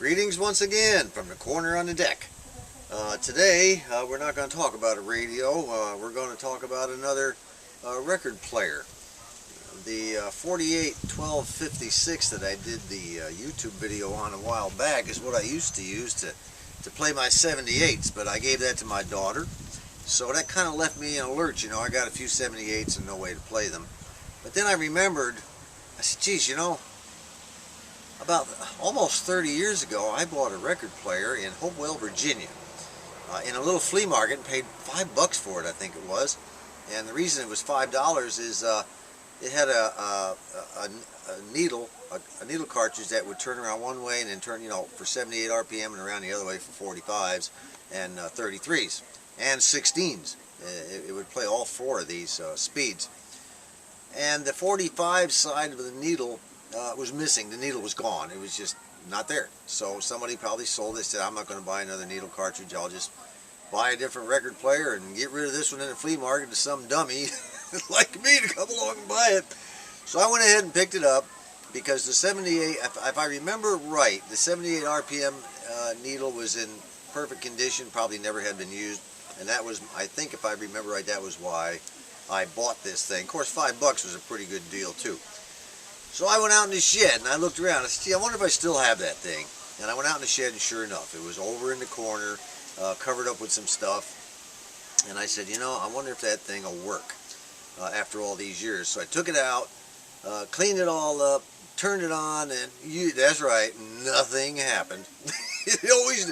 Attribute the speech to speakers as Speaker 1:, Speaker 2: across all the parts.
Speaker 1: Greetings once again from the corner on the deck. Today we're not going to talk about a radio, we're going to talk about another record player. The 481256 that I did the YouTube video on a while back is what I used to use to play my 78s, but I gave that to my daughter. So that kind of left me in a lurch, you know. I got a few 78s and no way to play them. But then I remembered, I said, geez, you know, about almost 30 years ago, I bought a record player in Hopewell, Virginia, in a little flea market and paid $5 for it, I think it was. And the reason it was $5 is it had a needle cartridge that would turn around one way and then turn, you know, for 78 RPM and around the other way for 45s and 33s and 16s. It would play all four of these speeds. And the 45 side of the needle was missing. The needle was gone. It was just not there. So somebody probably sold it, said, I'm not going to buy another needle cartridge. I'll just buy a different record player and get rid of this one in the flea market to some dummy like me to come along and buy it. So I went ahead and picked it up because the 78, if I remember right, the 78 RPM needle was in perfect condition, probably never had been used. And that was, I think if I remember right, that was why I bought this thing. Of course, $5 was a pretty good deal too. So I went out in the shed and I looked around. I said, gee, I wonder if I still have that thing. And I went out in the shed and sure enough, it was over in the corner, covered up with some stuff. And I said, you know, I wonder if that thing will work after all these years. So I took it out, cleaned it all up, turned it on, and that's right, nothing happened. It always,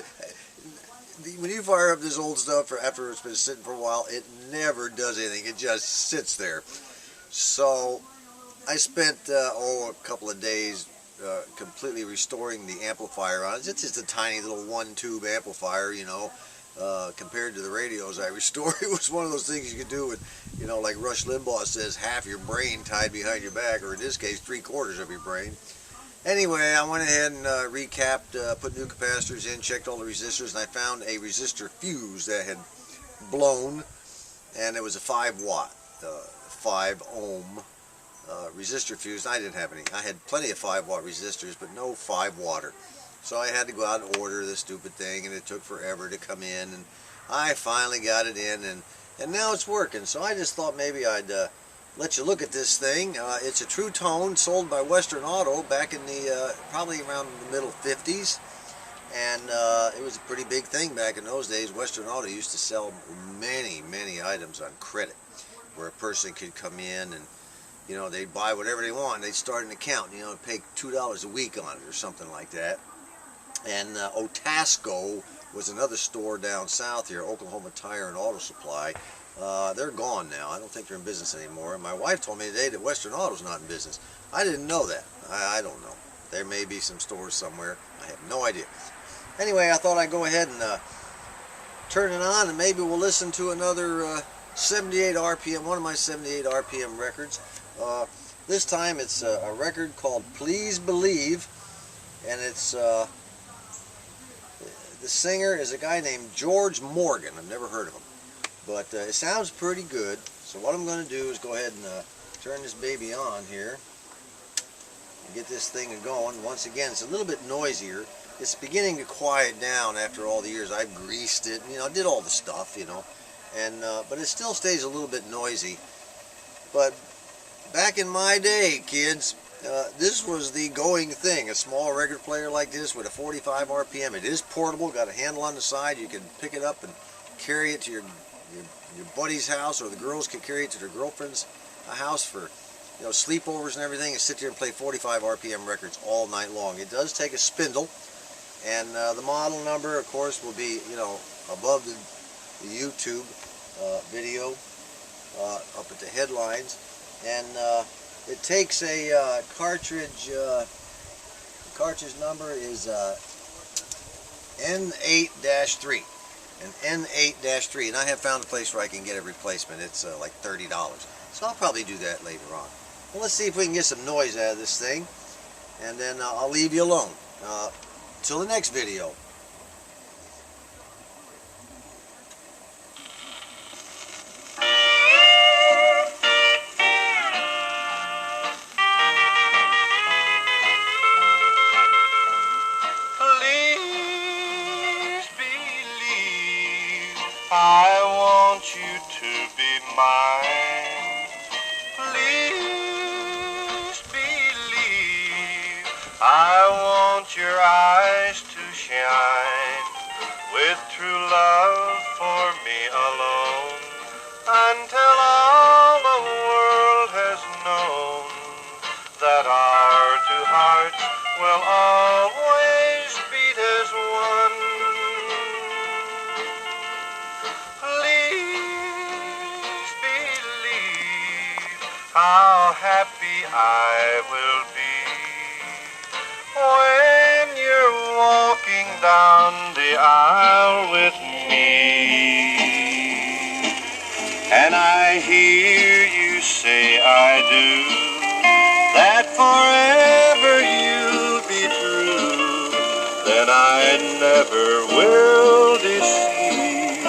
Speaker 1: when you fire up this old stuff after it's been sitting for a while, it never does anything. It just sits there. So I spent a couple of days completely restoring the amplifier on it. It's just a tiny little one-tube amplifier, you know. Compared to the radios I restored, it was one of those things you could do with, you know, like Rush Limbaugh says, half your brain tied behind your back, or in this case, 3/4 of your brain. Anyway, I went ahead and recapped, put new capacitors in, checked all the resistors, and I found a resistor fuse that had blown, and it was a 5 watt, 5 ohm resistor fuse. I didn't have any. I had plenty of 5 watt resistors, but no 5 watter. So I had to go out and order this stupid thing, and it took forever to come in, and I finally got it in, and now it's working. So I just thought maybe I'd let you look at this thing. It's a Truetone sold by Western Auto back in the probably around the middle 50s, and it was a pretty big thing back in those days. Western Auto used to sell many items on credit, where a person could come in and, you know, they'd buy whatever they want, and they'd start an account, you know, pay $2 a week on it or something like that. And Otasco was another store down south here, Oklahoma Tire and Auto Supply. They're gone now. I don't think they're in business anymore. And my wife told me today that Western Auto's not in business. I didn't know that. I don't know. There may be some stores somewhere. I have no idea. Anyway, I thought I'd go ahead and turn it on, and maybe we'll listen to another 78 RPM, one of my 78 RPM records. This time it's a record called Please Believe, and it's the singer is a guy named George Morgan. I've never heard of him, but it sounds pretty good. So what I'm going to do is go ahead and turn this baby on here and get this thing going. Once again, it's a little bit noisier. It's beginning to quiet down after all the years. I've greased it, you know, did all the stuff, you know, and but it still stays a little bit noisy. But back in my day, kids, this was the going thing. A small record player like this with a 45 RPM. It is portable, got a handle on the side. You can pick it up and carry it to your buddy's house, or the girls can carry it to their girlfriend's house for, you know, sleepovers and everything, and sit there and play 45 RPM records all night long. It does take a spindle, and the model number, of course, will be, you know, above the YouTube video up at the headlines. And it takes a cartridge. The cartridge number is N8-3, and N8-3. And I have found a place where I can get a replacement. It's like $30. So I'll probably do that later on. Well, let's see if we can get some noise out of this thing, and then I'll leave you alone. Till the next video.
Speaker 2: Please eyes to shine with true love for me alone, until all the world has known that our two hearts will always beat as one. Please believe how happy I will be when you're walking down the aisle with me, and I hear you say I do, that forever you'll be true, then I never will deceive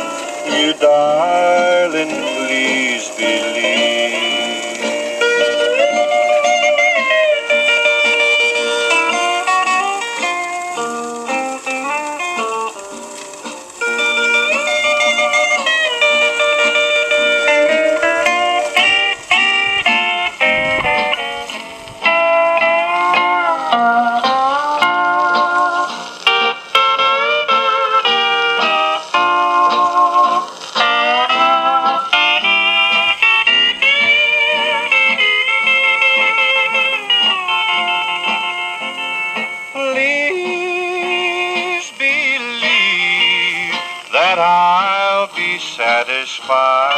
Speaker 2: you, darling, please believe. Please believe that I'll be satisfied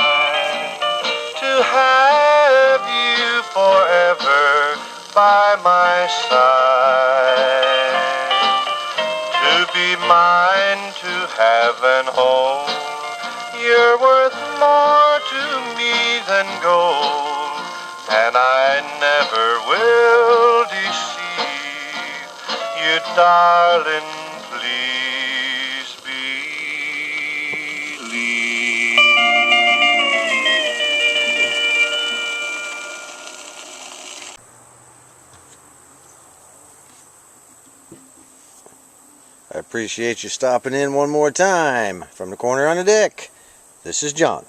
Speaker 2: to have you forever by my side, to be mine, to have and hold. You're worth more to me than gold, and I never will deceive you, darling, please believe.
Speaker 1: I appreciate you stopping in one more time. From the corner on the deck, this is John.